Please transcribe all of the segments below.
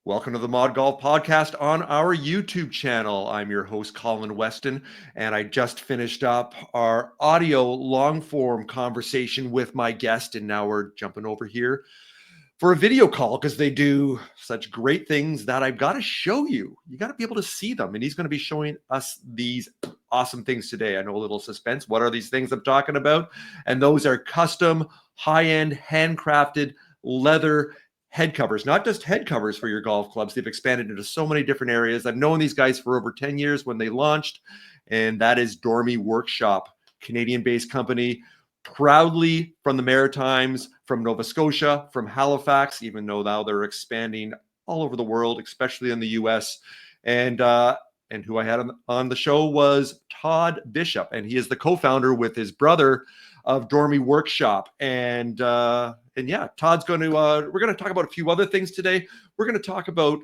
Welcome to the ModGolf Podcast on our YouTube channel. I'm your host, Colin Weston, and I just finished up our audio long-form conversation with my guest, and now we're jumping over here for a video call because they do such great things that I've got to show you. You got to be able to see them, and he's going to be showing us these awesome things today. I know a little suspense. What are these things I'm talking about? And those are custom, high-end, handcrafted leather head covers, not just head covers for your golf clubs. They've expanded into so many different areas. I've known these guys for over 10 years when they launched, and that is Dormy Workshop, Canadian-based company, proudly from the Maritimes, from Nova Scotia, from Halifax, even though now they're expanding all over the world, especially in the US. And who I had on the show was Todd Bishop, and he is the co-founder with his brother of Dormy Workshop. And yeah, Todd's going to, we're going to talk about a few other things today. We're going to talk about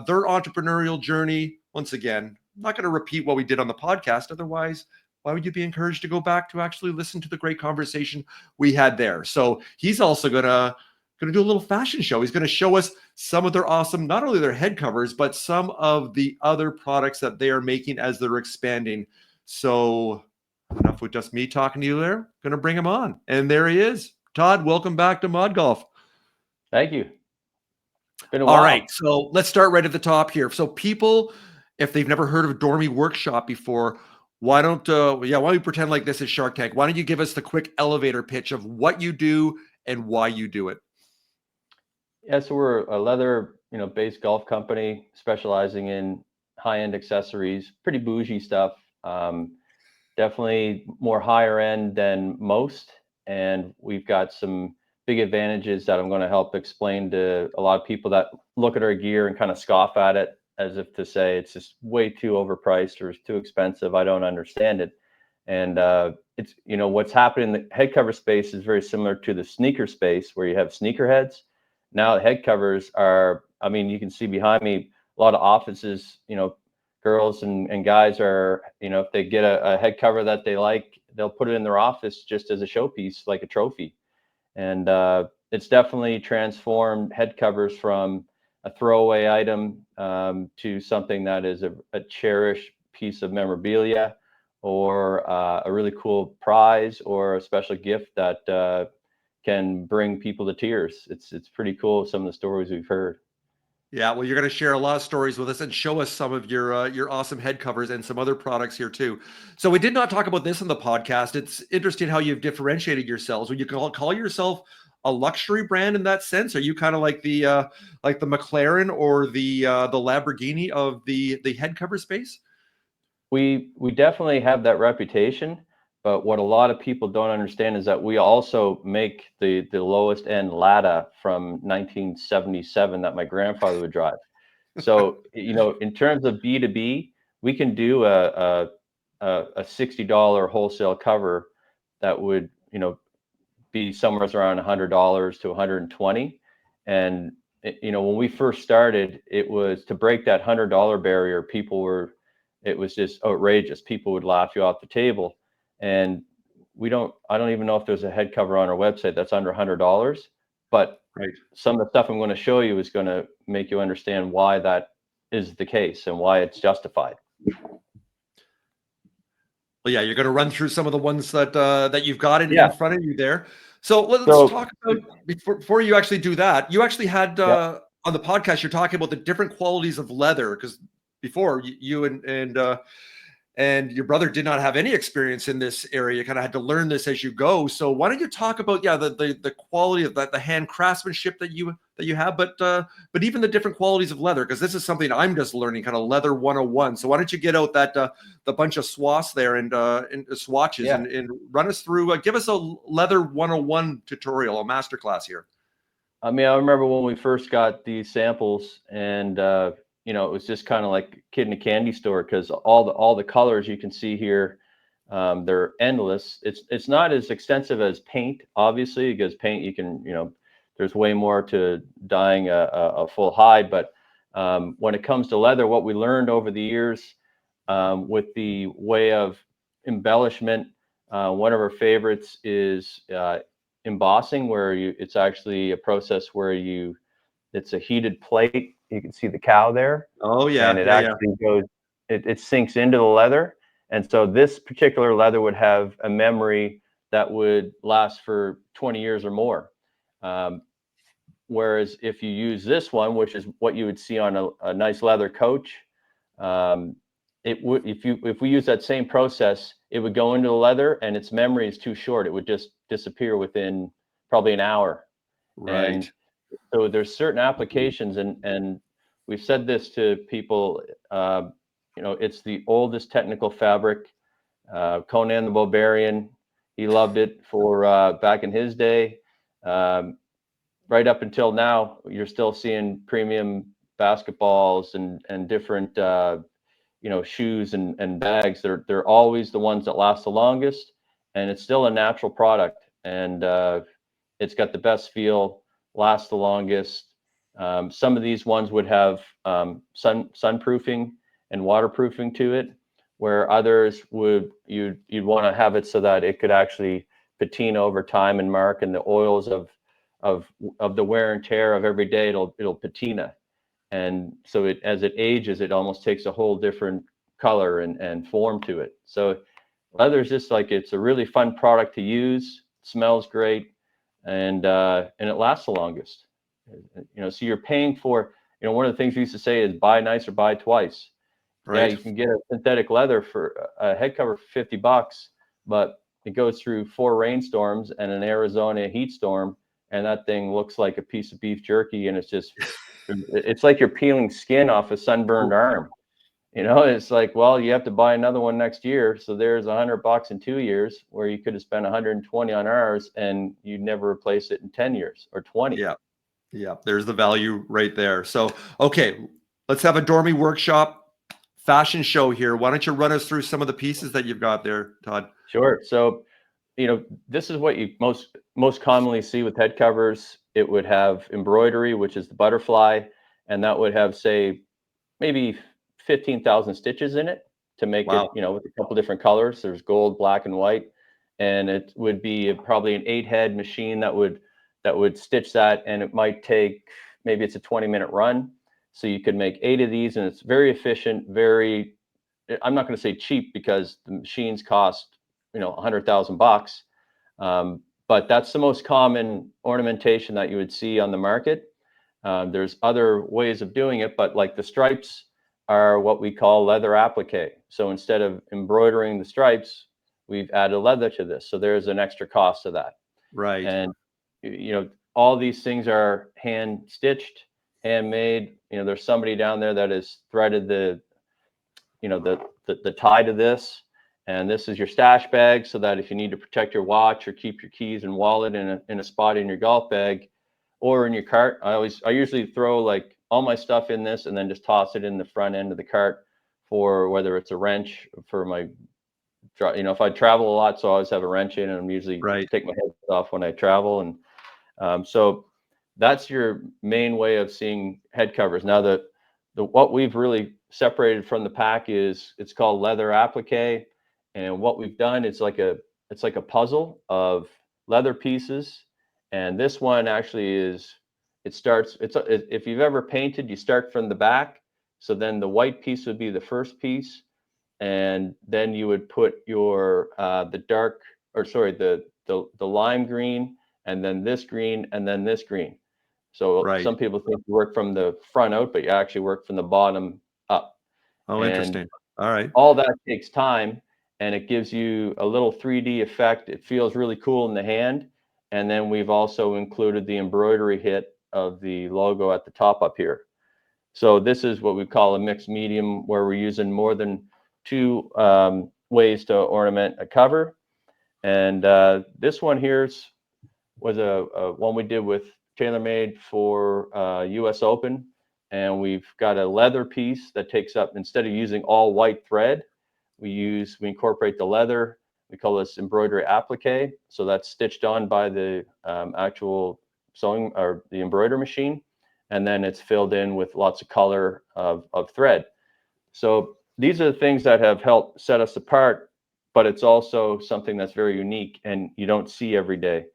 their entrepreneurial journey. Once again, I'm not going to repeat what we did on the podcast. Otherwise, why would you be encouraged to go back to actually listen to the great conversation we had there? So he's also going to do a little fashion show. He's going to show us some of their awesome, not only their head covers, but some of the other products that they are making as they're expanding. So enough with just me talking to you there. Going to bring him on. And there he is. Todd, welcome back to ModGolf. Thank you. It's been a while. All right. So let's start right at the top here. So people, if they've never heard of Dormy Workshop before, why don't we pretend like this is Shark Tank? Why don't you give us the quick elevator pitch of what you do and why you do it? Yeah, so we're a leather, based golf company specializing in high-end accessories, pretty bougie stuff. Definitely more higher end than most. And we've got some big advantages that I'm going to help explain to a lot of people that look at our gear and kind of scoff at it as if to say it's just way too overpriced or it's too expensive. I don't understand it. And it's, what's happening in the head cover space is very similar to the sneaker space where you have sneaker heads. Now the head covers are, you can see behind me, a lot of offices, girls and guys are, if they get a head cover that they like, they'll put it in their office just as a showpiece, like a trophy. And it's definitely transformed head covers from a throwaway item to something that is a cherished piece of memorabilia or a really cool prize or a special gift that can bring people to tears. It's pretty cool, some of the stories we've heard. Yeah, well, you're going to share a lot of stories with us and show us some of your awesome head covers and some other products here too. So we did not talk about this on the podcast. It's interesting how you've differentiated yourselves. Would you call yourself a luxury brand in that sense? Are you kind of like the McLaren or the Lamborghini of the head cover space? We definitely have that reputation, but what a lot of people don't understand is that we also make the lowest end Lada from 1977 that my grandfather would drive. So, in terms of B2B, we can do a $60 wholesale cover that would, be somewhere around $100 to $120. And, when we first started, it was to break that $100 barrier. It was just outrageous. People would laugh you off the table. And I don't even know if there's a head cover on our website that's under $100, but right. Some of the stuff I'm going to show you is going to make you understand why that is the case and why it's justified. Well, yeah, you're going to run through some of the ones that you've got in front of you there. So let's talk about, before you actually do that, you actually had on the podcast, you're talking about the different qualities of leather, because before you and your brother did not have any experience in this area. You kind of had to learn this as you go. So why don't you talk about the quality of the hand craftsmanship that you have, but even the different qualities of leather, because this is something I'm just learning, kind of leather 101. So why don't you get out that the bunch of swaths there and swatches and run us through, give us a leather 101 tutorial, a masterclass here. I remember when we first got these samples and it was just kind of like a kid in a candy store because all the colors you can see here, they're endless. It's not as extensive as paint, obviously, because paint you can, there's way more to dyeing a full hide. But when it comes to leather, what we learned over the years with the way of embellishment, one of our favorites is embossing, where it's actually a process where it's a heated plate you can see the cow there, Oh and yeah, it yeah, yeah. actually goes, it sinks into the leather. And so this particular leather would have a memory that would last for 20 years or more. Whereas if you use this one, which is what you would see on a nice leather coach, it would, if we use that same process, it would go into the leather and its memory is too short. It would just disappear within probably an hour. And Right. so there's certain applications, and we've said this to people, it's the oldest technical fabric. Conan the Barbarian, he loved it for back in his day. Right up until now, you're still seeing premium basketballs and different shoes and bags. They're always the ones that last the longest, and it's still a natural product, and it's got the best feel, lasts the longest. Some of these ones would have sunproofing and waterproofing to it, where others would you'd want to have it so that it could actually patina over time and mark, and the oils of the wear and tear of every day, it'll patina. And so as it ages, it almost takes a whole different color and form to it. So leather is just like, it's a really fun product to use, smells great, and it lasts the longest. So you're paying for, one of the things we used to say is buy nice or buy twice. Yeah, Right. you can get a synthetic leather for a head cover for $50, but it goes through 4 rainstorms and an Arizona heat storm, and that thing looks like a piece of beef jerky, and it's like you're peeling skin off a sunburned arm. It's like, well, you have to buy another one next year, so there's $100 in 2 years, where you could have spent 120 on ours, and you'd never replace it in 10 years or 20. Yeah. Yeah. There's the value right there. So, okay, let's have a Dormy Workshop fashion show here. Why don't you run us through some of the pieces that you've got there, Todd? Sure. So, this is what you most commonly see with head covers. It would have embroidery, which is the butterfly, and that would have, say, maybe 15,000 stitches in it to make it, Wow. with a couple different colors. There's gold, black, and white, and it would be probably an 8-head machine that would stitch that, and it might take, maybe it's a 20-minute run. So you could make 8 of these, and it's very efficient, very, I'm not going to say cheap, because the machines cost, $100,000. But that's the most common ornamentation that you would see on the market. There's other ways of doing it, but like the stripes are what we call leather applique. So instead of embroidering the stripes, we've added leather to this. So there's an extra cost to that. Right. And, all these things are hand stitched, handmade. There's somebody down there that has threaded the tie to this. And this is your stash bag, so that if you need to protect your watch or keep your keys and wallet in a spot in your golf bag or in your cart, I usually throw like all my stuff in this and then just toss it in the front end of the cart, for whether it's a wrench for my, if I travel a lot, so I always have a wrench in, and I'm usually Right. take my head off when I travel. And so that's your main way of seeing head covers. Now what we've really separated from the pack is, it's called leather applique. And what we've done is it's like a puzzle of leather pieces. And this one actually if you've ever painted, you start from the back. So then the white piece would be the first piece. And then you would put your, the lime green, and then this green, and then this green. So Right. some people think you work from the front out, but you actually work from the bottom up. Oh, And interesting. All right. all that takes time, and it gives you a little 3D effect. It feels really cool in the hand. And then we've also included the embroidery hit of the logo at the top up here. So this is what we call a mixed medium, where we're using more than 2 ways to ornament a cover. And this one was a one we did with TaylorMade for US Open. And we've got a leather piece that takes up, instead of using all white thread, we incorporate the leather. We call this embroidery applique. So that's stitched on by the actual sewing or the embroidery machine. And then it's filled in with lots of color of thread. So these are the things that have helped set us apart, but it's also something that's very unique and you don't see every day.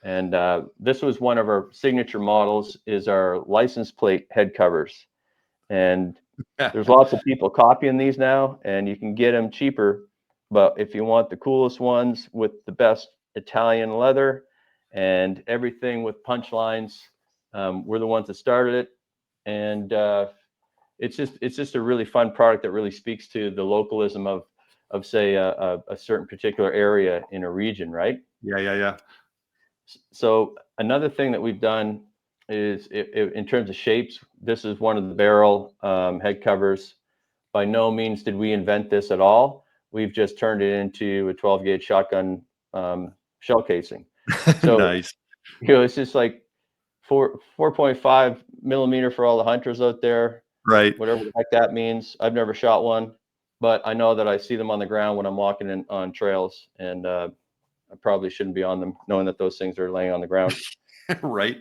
And this was one of our signature models, is our license plate head covers. And there's lots of people copying these now, and you can get them cheaper. But if you want the coolest ones with the best Italian leather and everything with punch lines, we're the ones that started it. And it's just a really fun product that really speaks to the localism of say a certain particular area in a region, right? Yeah. So another thing that we've done is in terms of shapes, this is one of the barrel head covers. By no means did we invent this at all. We've just turned it into a 12 gauge shotgun shell casing. So Nice. it's just like 4.5 millimeter for all the hunters out there, Right. whatever the heck that means. I've never shot one, but I know that I see them on the ground when I'm walking on trails, and I probably shouldn't be on them knowing that those things are laying on the ground. Right.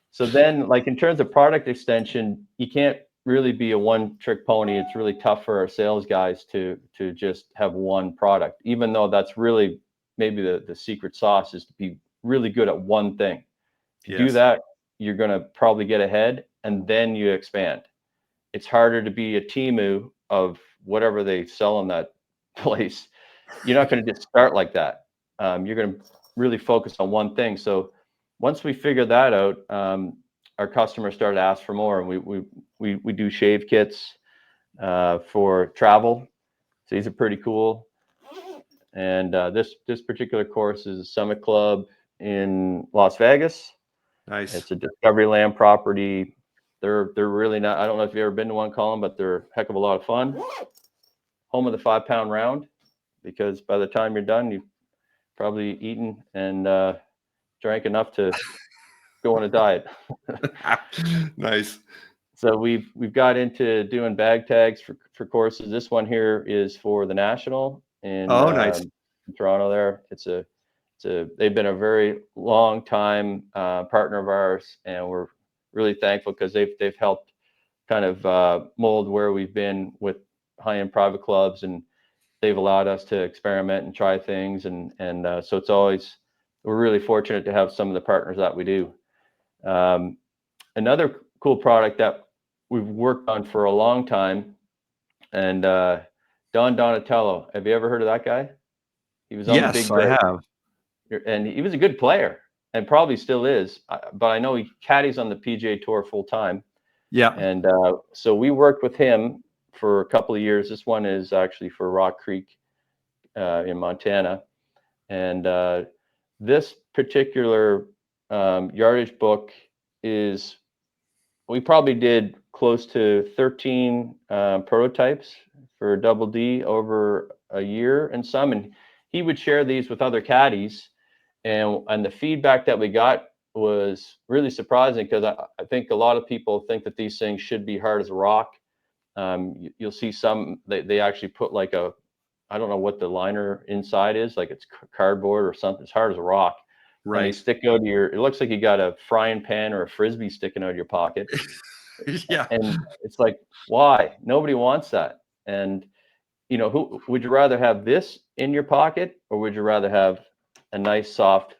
So then, like in terms of product extension, you can't really be a one-trick pony. It's really tough for our sales guys to just have one product, even though that's really maybe the secret sauce is to be really good at one thing. If you do that, you're going to probably get ahead, and then you expand. It's harder to be a Temu of whatever they sell in that place. You're not going to just start like that. You're going to really focus on one thing. So once we figured that out, our customers started to ask for more, and we do shave kits for travel. So these are pretty cool. And this particular course is a Summit Club in Las Vegas. Nice. It's a Discovery Land property. They're really not. I don't know if you've ever been to one, Colin, but they're a heck of a lot of fun. Home of the 5-pound round, because by the time you're done, you've probably eaten and drank enough to go on a diet. Nice. So we've got into doing bag tags for courses. This one here is for the National in Nice. Toronto. There, they've been a very long time partner of ours, and we're really thankful because they've helped kind of mold where we've been with high-end private clubs, and they've allowed us to experiment and try things, and so it's always, we're really fortunate to have some of the partners that we do. Another cool product that we've worked on for a long time, and Don Donatello. Have you ever heard of that guy? He was on the big I have. and he was a good player and probably still is, but I know he caddies on the PGA Tour full time. Yeah. And so we worked with him for a couple of years. This one is actually for Rock Creek in Montana. And this particular yardage book is, we probably did close to 13 prototypes for Double D over a year and some. And he would share these with other caddies. And the feedback that we got was really surprising, because I think a lot of people think that these things should be hard as a rock. You'll see some, they actually put like I don't know what the liner inside is, like it's cardboard or something. It's hard as a rock. Right. And they stick out of it looks like you got a frying pan or a Frisbee sticking out of your pocket. Yeah. And it's like, why? Nobody wants that. And, who would you rather have this in your pocket, or would you rather have a nice, soft,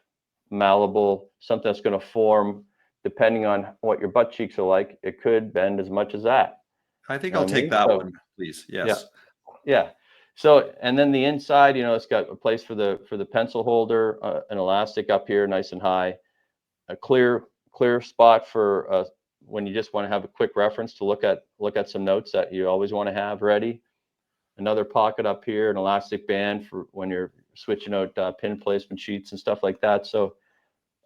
malleable, something that's going to form depending on what your butt cheeks are like? It could bend as much as that. I think I'll take that one, please. Yes. Yeah. So, and then the inside, it's got a place for the pencil holder, an elastic up here, nice and high, a clear spot for when you just want to have a quick reference to look at some notes that you always want to have ready. Another pocket up here, an elastic band for when you're switching out pin placement sheets and stuff like that. So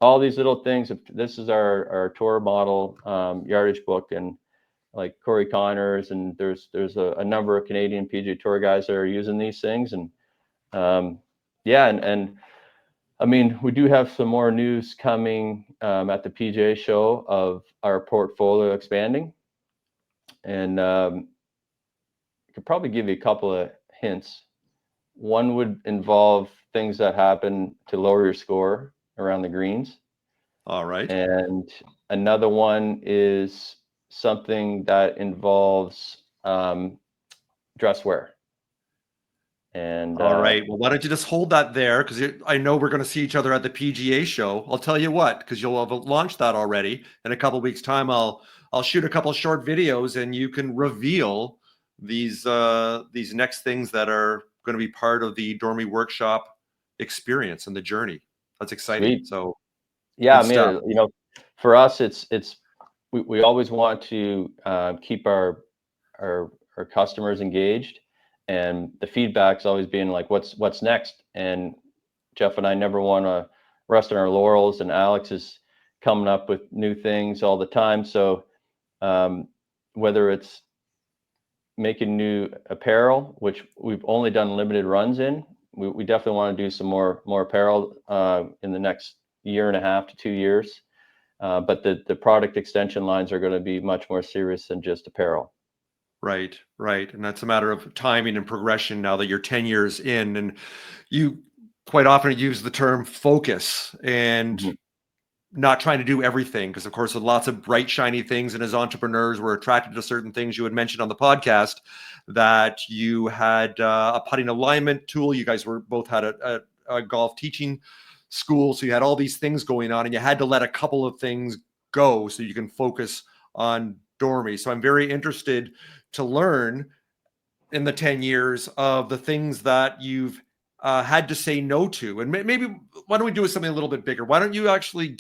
all these little things. This is our tour model yardage book, and like Corey Connors, and there's a number of Canadian PGA Tour guys that are using these things. And and I mean, we do have some more news coming at the PGA show of our portfolio expanding, and I could probably give you a couple of hints. One would involve things that happen to lower your score around the greens. All right. And another one is something that involves dress wear. And All right. Well, why don't you just hold that there? Because I know we're going to see each other at the PGA show. I'll tell you what, because you'll have launched that already in a couple of weeks' time. I'll shoot a couple of short videos, and you can reveal these next things that are going to be part of the Dormy Workshop experience and the journey. That's exciting. sweet. So Yeah, good I stuff. mean, for us, we always want to keep our customers engaged, and the feedback's always been like, what's next? And Jeff and I never want to rest on our laurels, and Alex is coming up with new things all the time. So whether it's making new apparel, which we've only done limited runs in, we definitely want to do some more apparel in the next year and a half to 2 years. But the product extension lines are going to be much more serious than just apparel. Right, right. And that's a matter of timing and progression now that you're 10 years in. And you quite often use the term focus and Mhm. not trying to do everything. Because, of course, with lots of bright, shiny things, and as entrepreneurs, we're attracted to certain things. You had mentioned on the podcast that you had a putting alignment tool. You guys were both had a golf teaching school. So you had all these things going on, and you had to let a couple of things go so you can focus on Dormy. So I'm very interested to learn in the 10 years of the things that you've had to say no to. And maybe why don't we do something a little bit bigger? Why don't you actually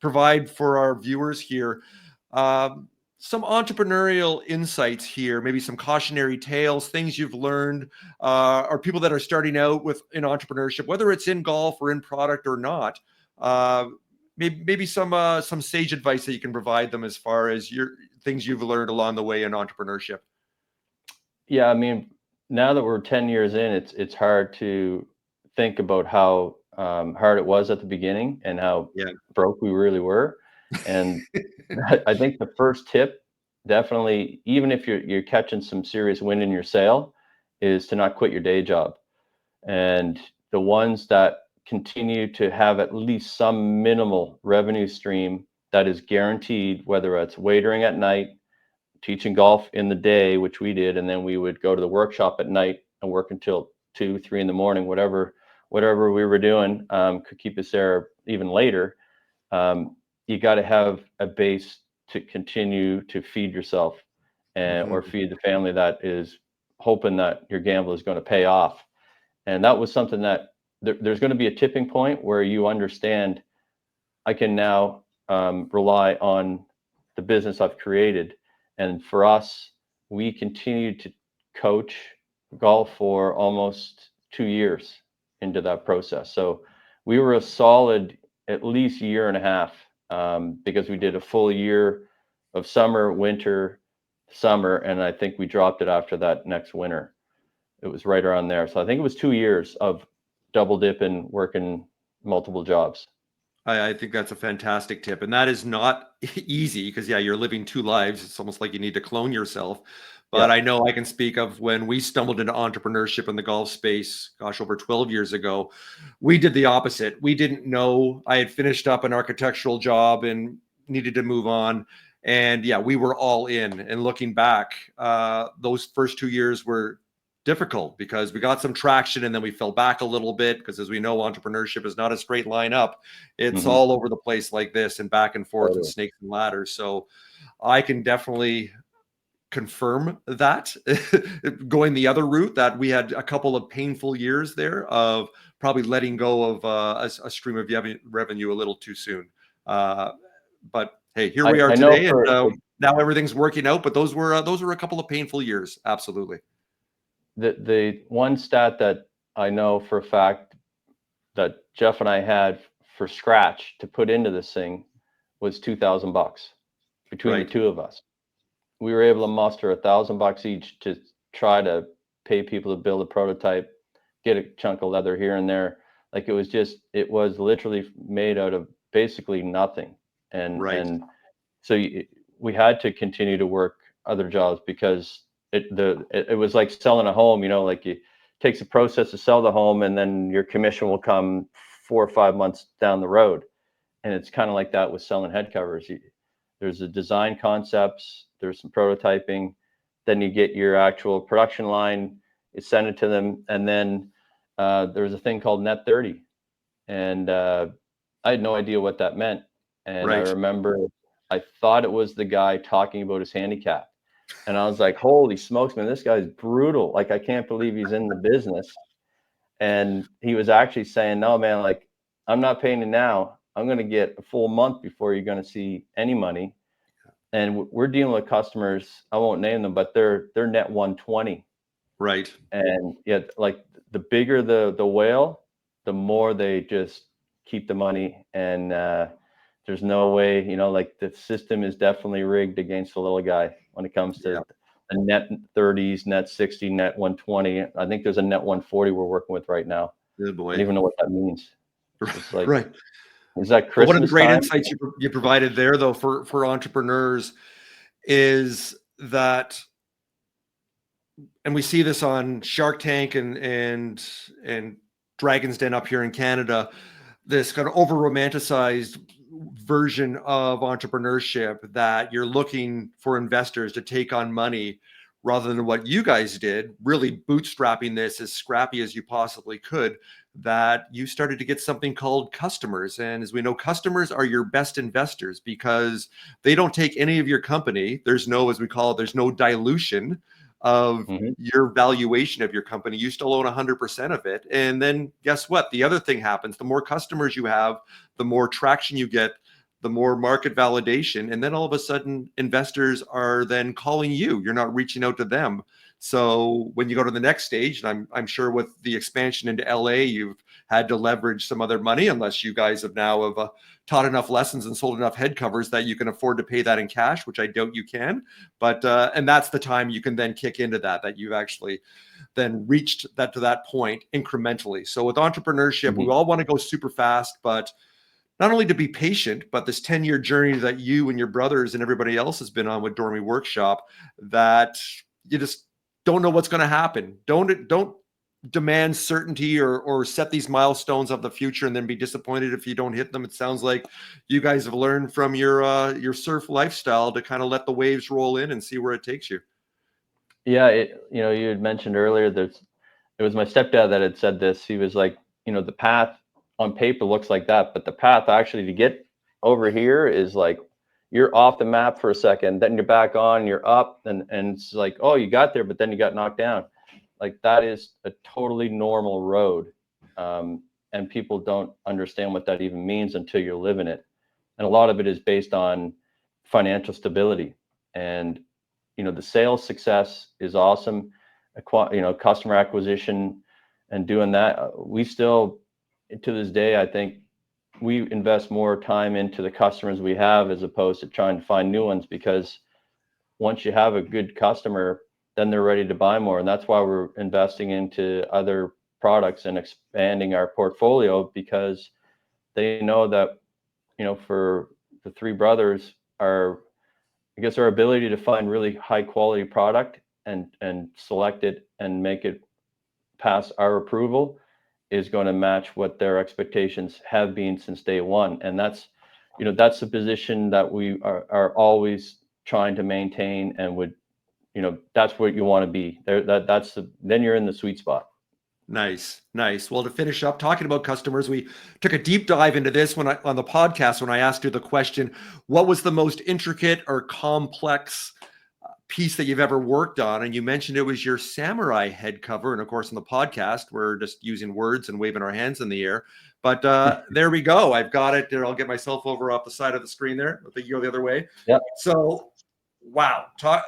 provide for our viewers here some entrepreneurial insights here, maybe some cautionary tales, things you've learned, or people that are starting out in entrepreneurship, whether it's in golf or in product or not. Uh, maybe some sage advice that you can provide them as far as your things you've learned along the way in entrepreneurship. Yeah, I mean, now that we're 10 years in, it's hard to think about how hard it was at the beginning and how Yeah. broke we really were. And I think the first tip, definitely, even if you're catching some serious wind in your sail, is to not quit your day job. And the ones that continue to have at least some minimal revenue stream that is guaranteed, whether it's waitering at night, teaching golf in the day, which we did, and then we would go to the workshop at night and work until 2, 3 in the morning, whatever we were doing, could keep us there even later. You got to have a base to continue to feed yourself and or Mhm. feed the family that is hoping that your gamble is going to pay off. And that was something that there's going to be a tipping point where you understand I can now rely on the business I've created. And for us, we continued to coach golf for almost 2 years into that process. So we were a solid at least year and a half because we did a full year of summer, winter, summer, and I think we dropped it after that next winter. It was right around there. So I think it was 2 years of double dipping, working multiple jobs. I think that's a fantastic tip. And that is not easy because, yeah, you're living two lives. It's almost like you need to clone yourself. But Yeah. I know I can speak of when we stumbled into entrepreneurship in the golf space, gosh, over 12 years ago. We did the opposite. We didn't know. I had finished up an architectural job and needed to move on. And yeah, we were all in. And looking back, those first 2 years were difficult because we got some traction and then we fell back a little bit because, as we know, entrepreneurship is not a straight line up. It's Hmm. all over the place like this and back and forth and Totally. snakes and ladders. So I can definitely confirm that going the other route, that we had a couple of painful years there of probably letting go of a stream of revenue a little too soon. Uh, but hey, here we are I know today, and for now everything's working out. But those were a couple of painful years. Absolutely. the one stat that I know for a fact that Jeff and I had for scratch to put into this thing was $2,000 between the Right. two of us. We were able to muster $1,000 each to try to pay people to build a prototype, get a chunk of leather here and there. Like it was literally made out of basically nothing. Right. And so we had to continue to work other jobs because it was like selling a home, like it takes a process to sell the home and then your commission will come 4 or 5 months down the road. And it's kind of like that with selling head covers. There's the design concepts, there's some prototyping, then you get your actual production line, you send it to them. And then there was a thing called Net 30. And I had no idea what that meant. And I Right. remember I thought it was the guy talking about his handicap. And I was like, holy smokes, man, this guy's brutal. Like, I can't believe he's in the business. And he was actually saying, no, man, like, I'm not paying you now. I'm going to get a full month before you're going to see any money. And we're dealing with customers, I won't name them, but they're net 120. Right. And yet, like, the bigger the whale, the more they just keep the money. And there's no way, like, the system is definitely rigged against the little guy when it comes to the net 30s, net 60, net 120. I think there's a net 140 we're working with right now. Good boy. I don't even know what that means. It's like, Right. is that But Christmas one of the great time? insights you provided there, though, for entrepreneurs is that, and we see this on Shark Tank and Dragon's Den up here in Canada, this kind of over romanticized version of entrepreneurship that you're looking for investors to take on money rather than what you guys did, really bootstrapping this as scrappy as you possibly could, that you started to get something called customers. And as we know, customers are your best investors because they don't take any of your company. There's no, as we call it, there's no dilution of your valuation of your company. You still own 100% of it. And then guess what? The other thing happens. The more customers you have, the more traction you get, the more market validation. And then all of a sudden, investors are then calling you. You're not reaching out to them. So when you go to the next stage, and I'm sure with the expansion into LA, you've had to leverage some other money, unless you guys have taught enough lessons and sold enough head covers that you can afford to pay that in cash, which I doubt you can. But and that's the time you can then kick into that you've actually then reached that to that point incrementally. So with entrepreneurship, we all want to go super fast, but not only to be patient, but this 10-year journey that you and your brothers and everybody else has been on with Dormy Workshop, that you just don't know what's going to happen. Don't demand certainty or set these milestones of the future and then be disappointed if you don't hit them. It sounds like you guys have learned from your surf lifestyle to kind of let the waves roll in and see where it takes you. Yeah, you had mentioned earlier it was my stepdad that had said this. He was like, the path on paper looks like that, but the path actually to get over here is like, you're off the map for a second, then you're back on, you're up, and it's like, oh, you got there, but then you got knocked down. Like, that is a totally normal road. And people don't understand what that even means until you're living it. And a lot of it is based on financial stability. And, the sales success is awesome. Customer acquisition and doing that. We still, to this day, I think we invest more time into the customers we have as opposed to trying to find new ones, because once you have a good customer, then they're ready to buy more. And that's why we're investing into other products and expanding our portfolio, because they know that, for the three brothers, our ability to find really high quality product and select it and make it pass our approval is going to match what their expectations have been since day one. And that's the position that we are always trying to maintain, and would, that's what you want to be there. Then you're in the sweet spot. Nice. Well, to finish up talking about customers, we took a deep dive into this on the podcast when I asked you the question, what was the most intricate or complex piece that you've ever worked on? And you mentioned it was your samurai head cover. And of course, in the podcast, we're just using words and waving our hands in the air. But there we go. I've got it there. I'll get myself over off the side of the screen there. I think you go the other way. Yep. So, wow.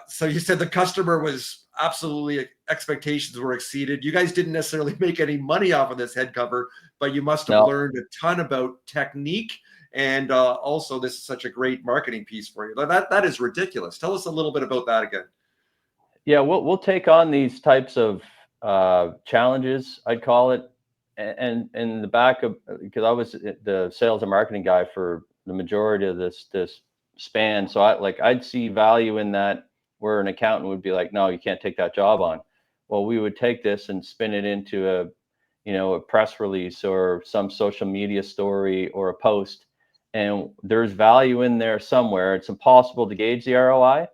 So you said the customer was absolutely, expectations were exceeded. You guys didn't necessarily make any money off of this head cover, but you must have learned a ton about technique. And also, this is such a great marketing piece for you. That is ridiculous. Tell us a little bit about that again. Yeah, we'll take on these types of challenges, I'd call it. And in the back of, because I was the sales and marketing guy for the majority of this span, so I'd see value in that, where an accountant would be like, no, you can't take that job on. Well, we would take this and spin it into a press release or some social media story or a post. And there's value in there somewhere. It's impossible to gauge the ROI,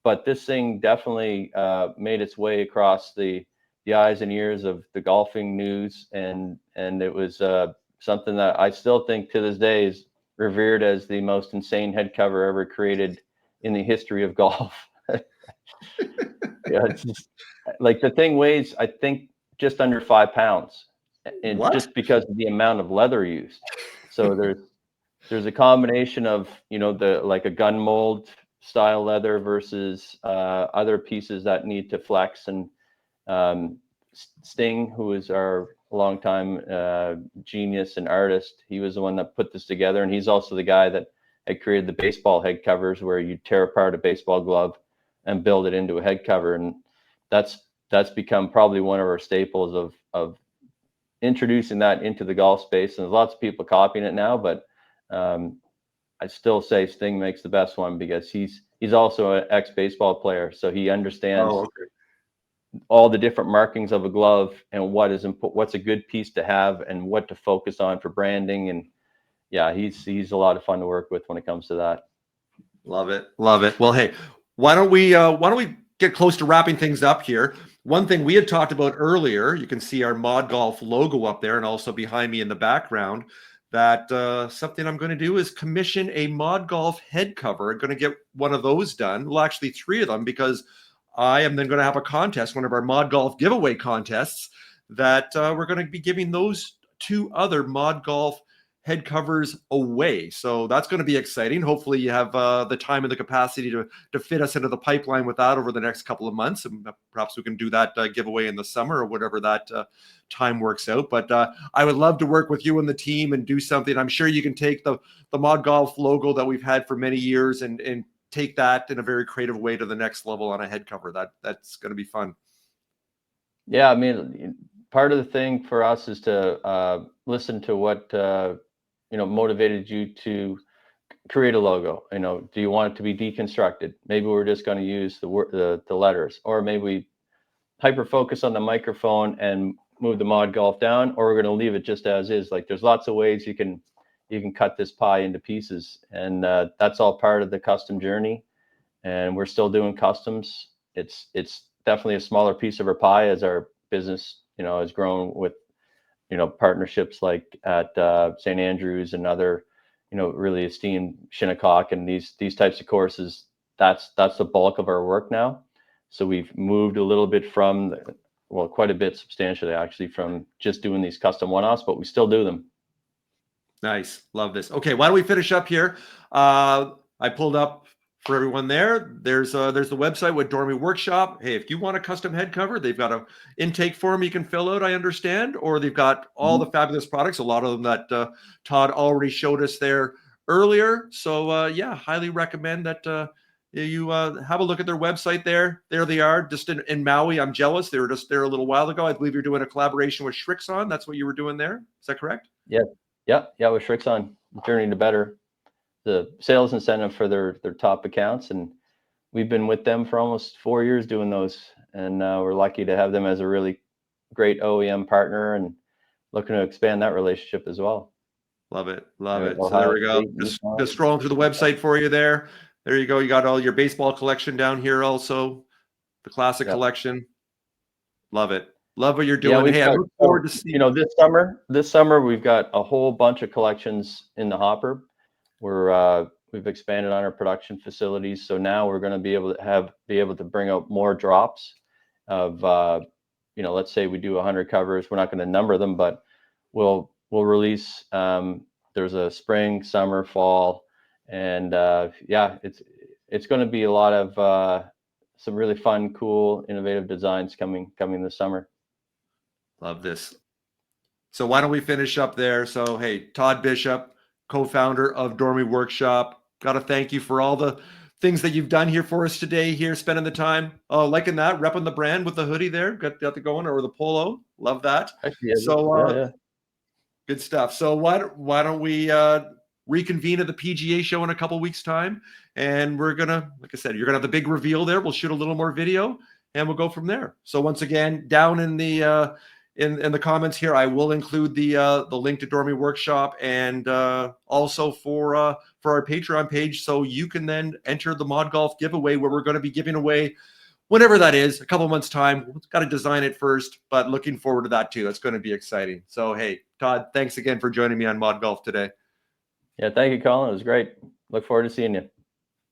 but this thing definitely made its way across the the eyes and ears of the golfing news, and it was something that I still think to this day is revered as the most insane head cover ever created in the history of golf. Yeah, it's just like the thing weighs, I think, just under 5 pounds, and What? just because of the amount of leather used. So there's a combination of, the like a gun mold style leather versus other pieces that need to flex. And Sting, who is our longtime genius and artist, he was the one that put this together, and he's also the guy that had created the baseball head covers, where you tear apart a baseball glove and build it into a head cover. And that's become probably one of our staples of introducing that into the golf space. And there's lots of people copying it now, but I still say Sting makes the best one, because he's also an ex-baseball player, so he understands all the different markings of a glove and what's a good piece to have and what to focus on for branding. And yeah, he's a lot of fun to work with when it comes to that. Love it. Well, hey, why don't we get close to wrapping things up here? One thing we had talked about earlier, you can see our ModGolf logo up there, and also behind me in the background, that something I'm going to do is commission a ModGolf head cover. I'm going to get one of those done. Well, actually 3 of them, because I am then going to have a contest, one of our ModGolf giveaway contests, that we're going to be giving those 2 other ModGolf head covers away. So that's going to be exciting. Hopefully you have the time and the capacity to fit us into the pipeline with that over the next couple of months. And perhaps we can do that giveaway in the summer, or whatever that time works out. But I would love to work with you and the team and do something. I'm sure you can take the ModGolf logo that we've had for many years and take that in a very creative way to the next level on a head cover. That's going to be fun. Yeah, I mean, part of the thing for us is to listen to what motivated you to create a logo. Do you want it to be deconstructed? Maybe we're just going to use the letters, or maybe we hyper focus on the microphone and move the ModGolf down, or we're going to leave it just as is. Like, there's lots of ways you can cut this pie into pieces, and that's all part of the custom journey. And we're still doing customs. It's definitely a smaller piece of our pie as our business has grown with partnerships like at St. Andrews and other really esteemed Shinnecock and these types of courses. That's the bulk of our work now. So we've moved a little bit quite a bit substantially actually, from just doing these custom one-offs, but we still do them. Nice. Love this. Okay, why don't we finish up here? I pulled up for everyone there. There's the website with Dormy Workshop. Hey, if you want a custom head cover, they've got a intake form you can fill out, I understand, or they've got all the fabulous products, a lot of them that Todd already showed us there earlier. So yeah, highly recommend that you have a look at their website there. There they are, just in Maui. I'm jealous. They were just there a little while ago. I believe you're doing a collaboration with Shrixon. That's what you were doing there. Is that correct? Yeah. With Shrixon, Journey to Better, the sales incentive for their top accounts. And we've been with them for almost 4 years doing those. And we're lucky to have them as a really great OEM partner, and looking to expand that relationship as well. Love it. So there we go. Just scrolling through the website for you there. There you go. You got all your baseball collection down here also. The classic collection. Love it. Love what you're doing. Yeah, hey, I look forward to seeing this summer we've got a whole bunch of collections in the hopper. We've expanded on our production facilities, so now we're going to be able to bring out more drops of let's say we do 100 covers. We're not going to number them, but we'll release. There's a spring, summer, fall, and it's going to be a lot of some really fun, cool, innovative designs coming this summer. Love this. So why don't we finish up there? So, hey, Todd Bishop, co-founder of Dormy Workshop, got to thank you for all the things that you've done here for us today, here spending the time. Liking that, repping the brand with the hoodie there. Got the going, or the polo. Love that. Good stuff. So why don't we reconvene at the PGA show in a couple weeks time? And we're going to, like I said, you're going to have the big reveal there. We'll shoot a little more video and we'll go from there. So once again, down in the in the comments here, I will include the link to Dormy Workshop, and also for our Patreon page, so you can then enter the ModGolf giveaway, where we're going to be giving away whenever that is, a couple months time. We've got to design it first, but looking forward to that too. That's going to be exciting. So, hey, Todd, thanks again for joining me on ModGolf today. Yeah, thank you, Colin. It was great. Look forward to seeing you.